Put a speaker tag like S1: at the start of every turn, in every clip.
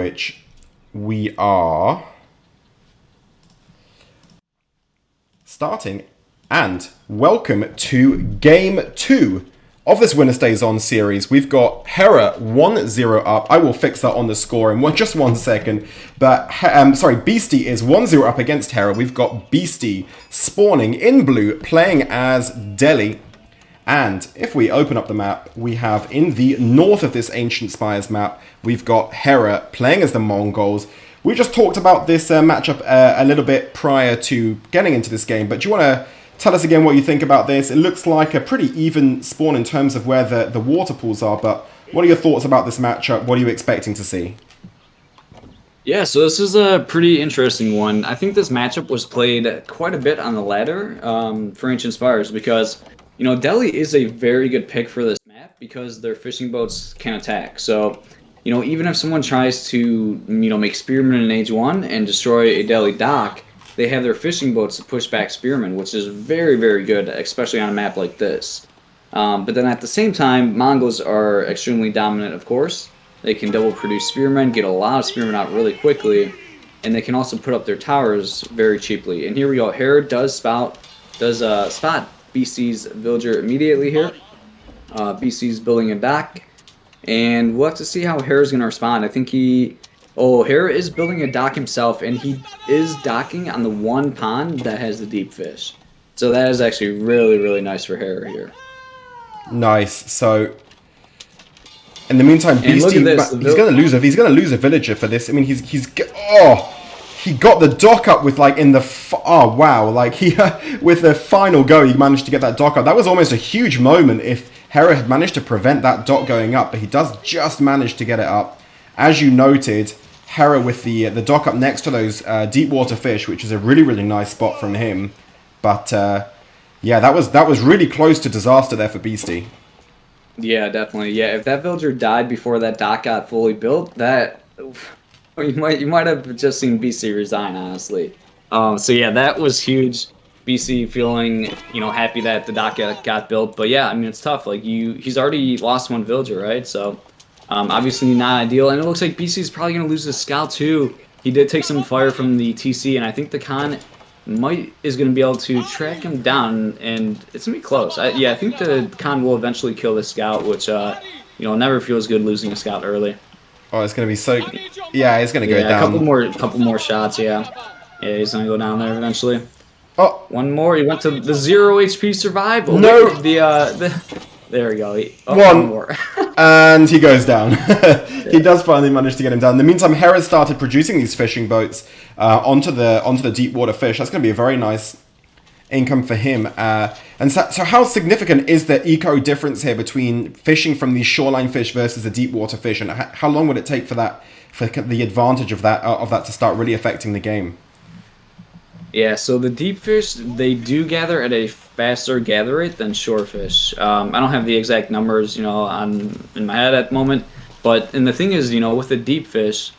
S1: which we are starting. And welcome to Game 2 of this Winner Stays On series. We've got Hera 1-0 up. I will fix that on the score in just 1 second. But, Beastyqt is 1-0 up against Hera. We've got Beastyqt spawning in blue, playing as Delhi. And if we open up the map, we have in the north of this Ancient Spires map, we've got Hera playing as the Mongols. We just talked about this matchup a little bit prior to getting into this game, but do you want to tell us again what you think about this? It looks like a pretty even spawn in terms of where the water pools are, but what are your thoughts about this matchup? What are you expecting to see?
S2: Yeah, so this is a pretty interesting one. I think this matchup was played quite a bit on the ladder for Ancient Spires because, you know, Delhi is a very good pick for this map because their fishing boats can attack. So, you know, even if someone tries to, you know, make Spearmen in Age 1 and destroy a Delhi dock, they have their fishing boats to push back Spearmen, which is very, very good, especially on a map like this. But then at the same time, Mongols are extremely dominant, of course. They can double produce Spearmen, get a lot of Spearmen out really quickly, and they can also put up their towers very cheaply. And here we go. Hera does spot Beastyqt's villager immediately here. Beastyqt's building a dock, and we'll have to see how Hera's going to respond. I think Hera is building a dock himself, and he is docking on the one pond that has the deep fish. So that is actually really, really nice for Hera here.
S1: Nice. So, in the meantime, Beastyqt, he's going to lose a villager for this. I mean, he got the dock up with like with the final go, he managed to get that dock up. That was almost a huge moment if Hera had managed to prevent that dock going up, but he does just manage to get it up. As you noted, Hera with the dock up next to those deep water fish, which is a really, really nice spot from him. But yeah, that was really close to disaster there for Beastyqt.
S2: Yeah, definitely. Yeah, if that villager died before that dock got fully built, you might have just seen Beastyqt resign, honestly. So yeah, that was huge. Beastyqt feeling, you know, happy that the dock got built. But yeah, I mean, it's tough. Like he's already lost one villager, right? So obviously not ideal. And it looks like Beastyqt's probably going to lose his scout too. He did take some fire from the TC, and I think the Khan is going to be able to track him down, and it's going to be close. I think the Khan will eventually kill the scout, which you know, never feels good losing a scout early.
S1: Oh, it's going to be so... Yeah, it's going to go down.
S2: A couple more shots, yeah. Yeah, he's going to go down there eventually.
S1: Oh.
S2: One more. He went to the 0 HP survival.
S1: No.
S2: There we go.
S1: One
S2: more.
S1: And he goes down. He does finally manage to get him down. In the meantime, Hera started producing these fishing boats onto the deep water fish. That's going to be a very nice income for him. And so how significant is the eco difference here between fishing from these shoreline fish versus the deep water fish? And how long would it take for the advantage of that to start really affecting the game?
S2: Yeah, so the deep fish, they do gather at a faster gather rate than shore fish. I don't have the exact numbers, you know, in my head at the moment. And the thing is, you know, with the deep fish,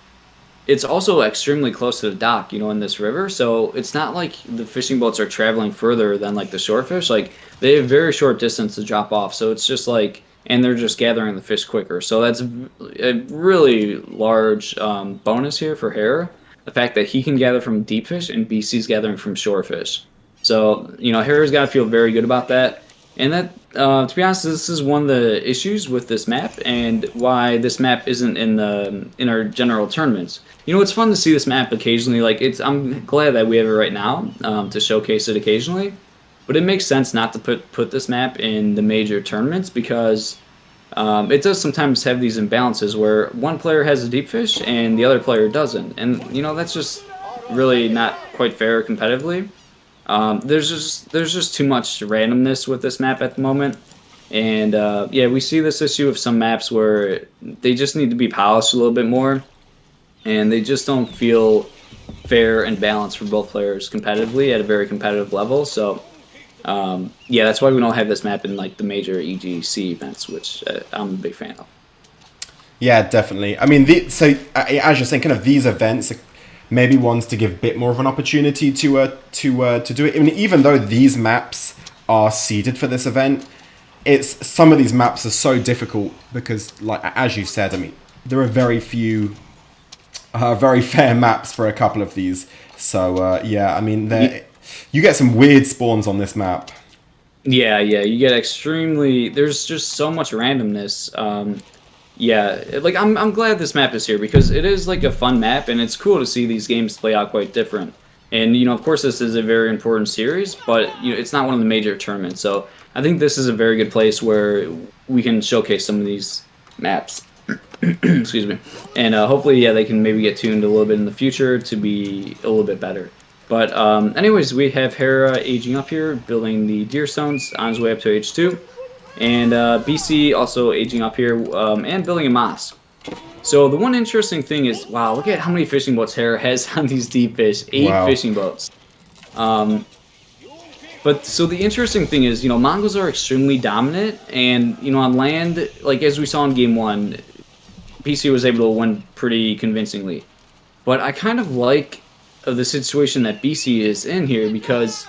S2: it's also extremely close to the dock, you know, in this river. So it's not like the fishing boats are traveling further than like the shore fish. Like they have very short distance to drop off. So it's just like, and they're just gathering the fish quicker. So that's a really large bonus here for Hera. The fact that he can gather from deep fish and Beastyqt's gathering from shore fish. So, you know, Hera's got to feel very good about that. And that, to be honest, this is one of the issues with this map and why this map isn't in our general tournaments. You know, it's fun to see this map occasionally. Like, I'm glad that we have it right now to showcase it occasionally. But it makes sense not to put this map in the major tournaments because it does sometimes have these imbalances where one player has a deep fish and the other player doesn't. And, you know, that's just really not quite fair competitively. There's just too much randomness with this map at the moment. And, yeah, we see this issue of some maps where they just need to be polished a little bit more. And they just don't feel fair and balanced for both players competitively at a very competitive level. So... yeah, that's why we don't have this map in like the major EGC events, which I'm a big fan of.
S1: Yeah, definitely. I mean, as you're saying, kind of these events, maybe ones to give a bit more of an opportunity to do it. I mean, even though these maps are seeded for this event, some of these maps are so difficult because, like as you said, I mean, there are very few very fair maps for a couple of these. So yeah, I mean, you get some weird spawns on this map.
S2: Yeah, you get extremely. There's just so much randomness. Yeah, like I'm glad this map is here because it is like a fun map and it's cool to see these games play out quite different. And of course, this is a very important series, but it's not one of the major tournaments. So I think this is a very good place where we can showcase some of these maps. Excuse me. And hopefully, yeah, they can maybe get tuned a little bit in the future to be a little bit better. But anyways, we have Hera aging up here, building the Deer Stones on his way up to H2. And BC also aging up here and building a mosque. So the one interesting thing is, wow, look at how many fishing boats Hera has on these deep fish. 8 fishing boats. But so the interesting thing is, Mongols are extremely dominant. And, on land, like as we saw in Game 1, BC was able to win pretty convincingly. But I kind of like the situation that BC is in here because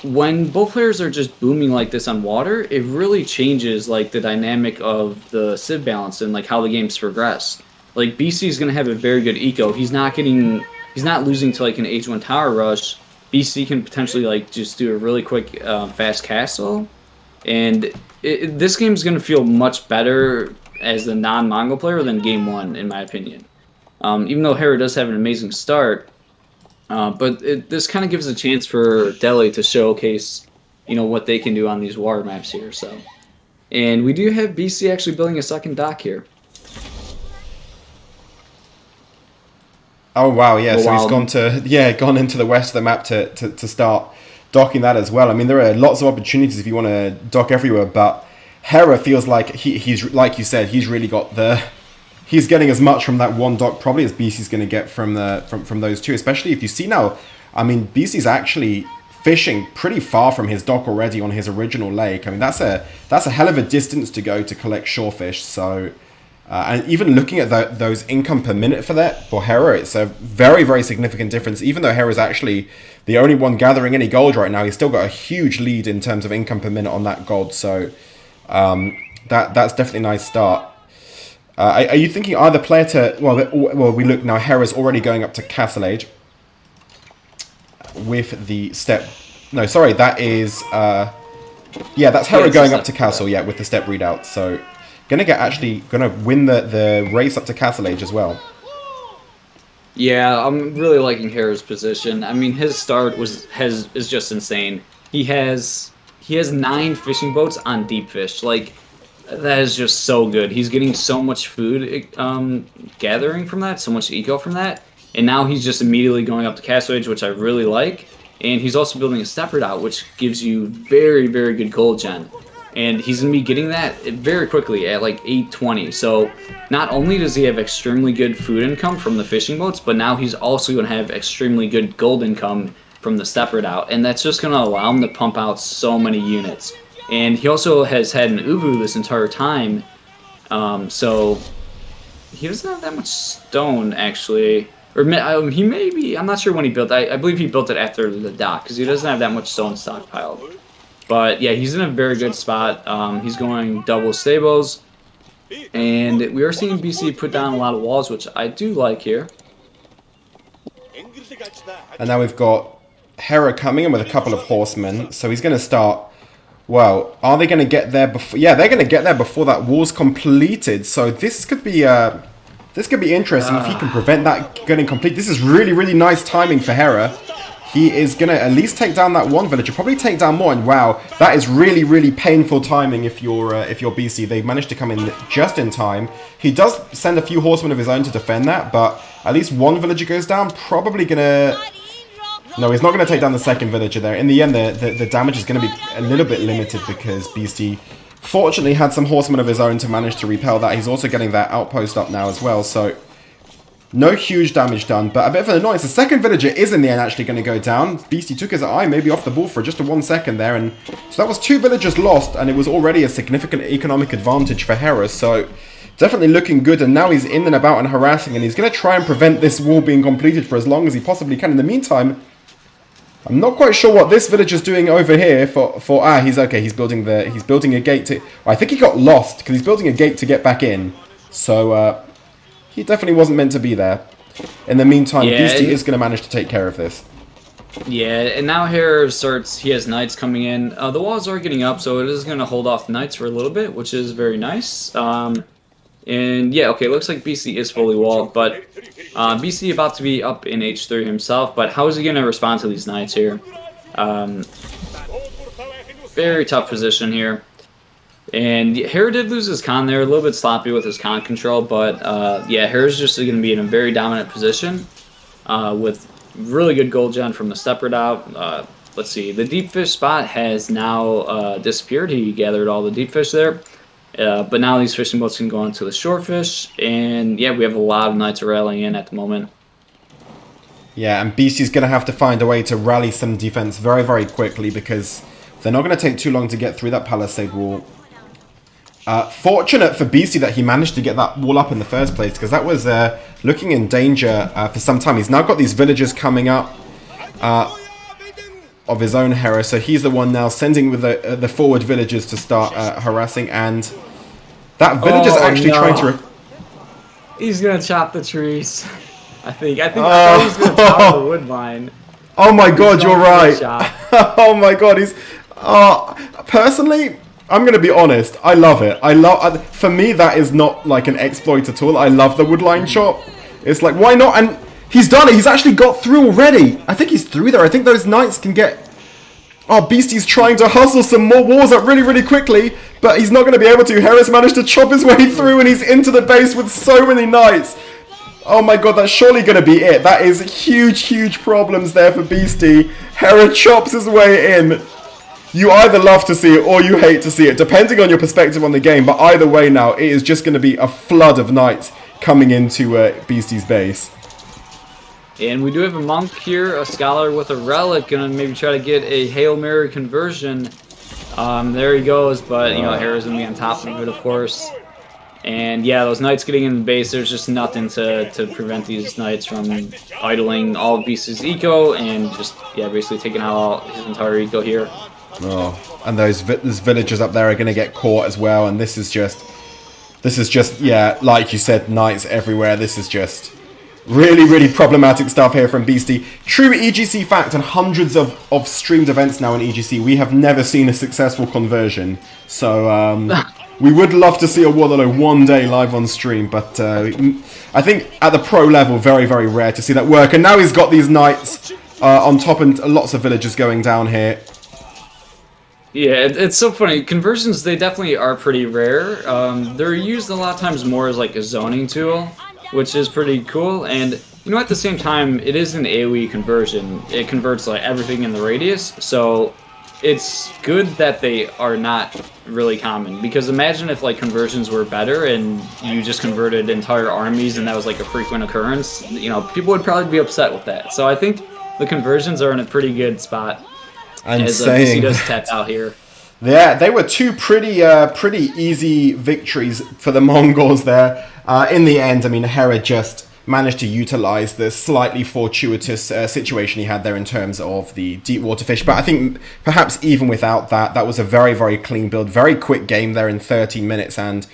S2: when both players are just booming like this on water, it really changes like the dynamic of the civ balance and like how the games progress. Like BC is going to have a very good eco. He's not losing to like an H1 tower rush. BC can potentially like just do a really quick fast castle, and this game is going to feel much better as the non-Mongol player than Game 1 in my opinion. Even though Hera does have an amazing start. But this kind of gives a chance for Delhi to showcase, what they can do on these water maps here. So, and we do have BC actually building a second dock here.
S1: Oh wow, yeah. So he's gone into the west of the map to start docking that as well. I mean, there are lots of opportunities if you want to dock everywhere, but Hera feels like he's like you said, he's really got he's getting as much from that one dock probably as BC's going to get from those two, especially if you see now, I mean, BC's actually fishing pretty far from his dock already on his original lake. I mean, that's a hell of a distance to go to collect shorefish. So, and even looking at those income per minute for Hera, it's a very, very significant difference. Even though Hera's actually the only one gathering any gold right now, he's still got a huge lead in terms of income per minute on that gold. So, that's definitely a nice start. Are you thinking either player to... Well, we look now. Hera's already going up to Castle Age with the step... No, sorry, that is... yeah, that's Hera going up to Castle, yeah, with the step readout. So, gonna win the race up to Castle Age as well.
S2: Yeah, I'm really liking Hera's position. I mean, his start is just insane. He has 9 fishing boats on deep fish. Like... That is just so good. He's getting so much food gathering from that, so much eco from that. And now he's just immediately going up to Castle Age, which I really like. And he's also building a step readout, which gives you very, very good gold gen. And he's going to be getting that very quickly at like 820. So not only does he have extremely good food income from the fishing boats, but now he's also going to have extremely good gold income from the step readout. And that's just going to allow him to pump out so many units. And he also has had an Uvu this entire time, so he doesn't have that much stone, actually. Or he may be, I'm not sure when he built it. I believe he built it after the dock, because he doesn't have that much stone stockpiled. But yeah, he's in a very good spot. He's going double stables. And we are seeing BC put down a lot of walls, which I do like here.
S1: And now we've got Hera coming in with a couple of horsemen, so he's going to start... Well, are they going to get there before... Yeah, they're going to get there before that wall's completed. So this could be interesting if he can prevent that getting complete. This is really, really nice timing for Hera. He is going to at least take down that one villager, probably take down more. And wow, that is really, really painful timing if you're BC. They managed to come in just in time. He does send a few horsemen of his own to defend that, but at least one villager goes down. Probably going to... No, he's not going to take down the second villager there. In the end, the damage is going to be a little bit limited because Beasty fortunately had some horsemen of his own to manage to repel that. He's also getting that outpost up now as well, so no huge damage done, but a bit of an annoyance. The second villager is in the end actually going to go down. Beasty took his eye maybe off the ball for just a 1 second there, and so that was 2 villagers lost, and it was already a significant economic advantage for Hera, so definitely looking good, and now he's in and about and harassing, and he's going to try and prevent this wall being completed for as long as he possibly can. In the meantime, I'm not quite sure what this villager's doing over here he's okay, he's building a gate to... I think he got lost because he's building a gate to get back in. So, he definitely wasn't meant to be there. In the meantime,
S2: Yeah,
S1: Beastyqt is going to manage to take care of this.
S2: Yeah, and now Hera starts, he has knights coming in. The walls are getting up, so it is going to hold off knights for a little bit, which is very nice. And yeah, okay, looks like Beastyqt is fully walled, but Beastyqt about to be up in H3 himself, but how is he going to respond to these knights here? Very tough position here. And Hera did lose his con there, a little bit sloppy with his con control, but yeah, Hera's just going to be in a very dominant position with really good gold gen from the Stepper out. Let's see, the deep fish spot has now disappeared. He gathered all the deep fish there. But now these fishing boats can go onto the short fish, and yeah, we have a lot of knights rallying in at the moment.
S1: Yeah, and Beasty's going to have to find a way to rally some defense very, very quickly because they're not going to take too long to get through that palisade wall. Fortunate for Beastyqt that he managed to get that wall up in the first place because that was looking in danger for some time. He's now got these villagers coming up of his own Hera, so he's the one now sending with the forward villagers to start harassing, and that villager's actually trying to...
S2: He's gonna chop the trees. I thought he was gonna chop the wood line.
S1: Oh my god, you're right. Oh my god, he's... personally, I'm gonna be honest, I love it. For me, that is not like an exploit at all. I love the wood line chop. It's like, why not? And he's done it. He's actually got through already. I think he's through there. I think those knights can get... Oh, Beasty's trying to hustle some more walls up really, really quickly, but he's not going to be able to. Hera's managed to chop his way through, and he's into the base with so many knights. Oh my god, that's surely going to be it. That is huge, huge problems there for Beastyqt. Hera chops his way in. You either love to see it or you hate to see it, depending on your perspective on the game, but either way now, it is just going to be a flood of knights coming into Beastie's base.
S2: And we do have a monk here, a scholar with a relic, gonna maybe try to get a Hail Mary conversion. There he goes, but you know, Hera's gonna be on top of it, of course. And yeah, those knights getting in the base, there's just nothing to prevent these knights from idling all of Beast's eco and just, yeah, basically taking out his entire eco here.
S1: Oh, and those villagers up there are gonna get caught as well, and this is just, yeah, like you said, knights everywhere. This is just... really, really problematic stuff here from Beastyqt. True EGC fact, and hundreds of streamed events now in EGC, we have never seen a successful conversion. So, we would love to see a Warlord one day live on stream, but I think at the pro level, very, very rare to see that work. And now he's got these knights on top and lots of villagers going down here.
S2: Yeah, it's so funny. Conversions, they definitely are pretty rare. They're used a lot of times more as like a zoning tool, which is pretty cool. And you know, at the same time, it is an AoE conversion. It converts like everything in the radius, so it's good that they are not really common. Because imagine if like conversions were better and you just converted entire armies and that was like a frequent occurrence. You know, people would probably be upset with that. So I think the conversions are in a pretty good spot.
S1: I'm
S2: as
S1: saying
S2: he does tap out here.
S1: Yeah, they were two pretty easy victories for the Mongols there. In the end, I mean, Hera just managed to utilize the slightly fortuitous situation he had there in terms of the deep water fish. But I think perhaps even without that, that was a very, very clean build, very quick game there in 13 minutes. And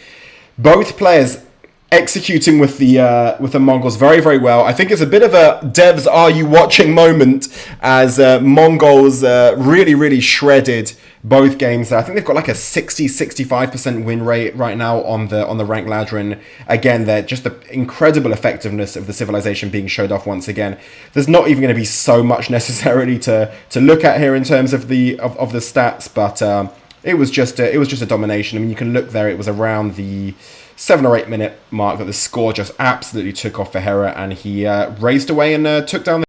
S1: both players executing with the Mongols very, very well. I think it's a bit of a devs are you watching moment as Mongols really, really shredded both games. I think they've got like a 60-65% win rate right now on the ranked ladder, and again, they're just the incredible effectiveness of the civilization being showed off once again. There's not even going to be so much necessarily to look at here in terms of the stats, but it was just a domination. I mean, you can look there; it was around the 7 or 8 minute mark that the score just absolutely took off for Hera, and he raced away and took down